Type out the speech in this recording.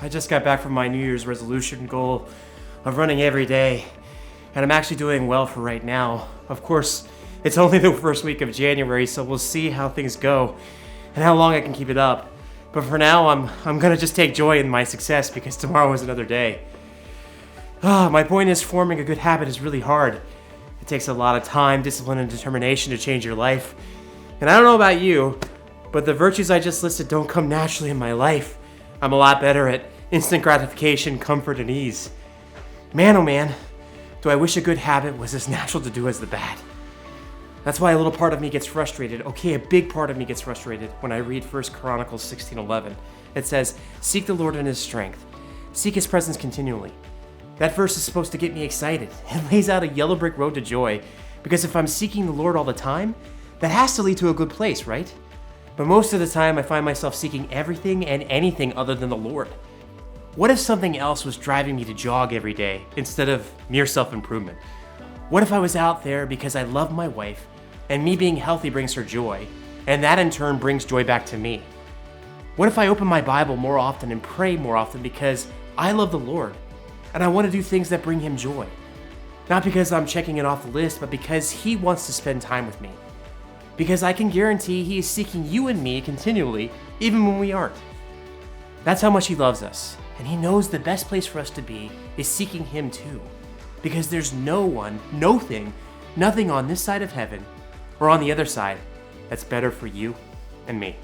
I just got back from my New Year's resolution goal of running every day, and I'm actually doing well for right now. Of course, it's only the first week of January, so we'll see how things go and how long I can keep it up. But for now, I'm gonna just take joy in my success because tomorrow is another day. My point is, forming a good habit is really hard. It takes a lot of time, discipline, and determination to change your life. And I don't know about you, but the virtues I just listed don't come naturally in my life. I'm a lot better at instant gratification, comfort, and ease. Man, oh man, do I wish a good habit was as natural to do as the bad. That's why a little part of me gets frustrated. Okay, a big part of me gets frustrated when I read 1 Chronicles 16:11. It says, "Seek the Lord in his strength. Seek his presence continually." That verse is supposed to get me excited. It lays out a yellow brick road to joy, because if I'm seeking the Lord all the time, that has to lead to a good place, right? But most of the time, I find myself seeking everything and anything other than the Lord. What if something else was driving me to jog every day instead of mere self-improvement? What if I was out there because I love my wife, and me being healthy brings her joy, and that in turn brings joy back to me? What if I open my Bible more often and pray more often because I love the Lord, and I want to do things that bring him joy? Not because I'm checking it off the list, but because he wants to spend time with me. Because I can guarantee he is seeking you and me continually, even when we aren't. That's how much he loves us, and he knows the best place for us to be is seeking him too. Because there's no one, no thing, nothing on this side of heaven or on the other side that's better for you and me.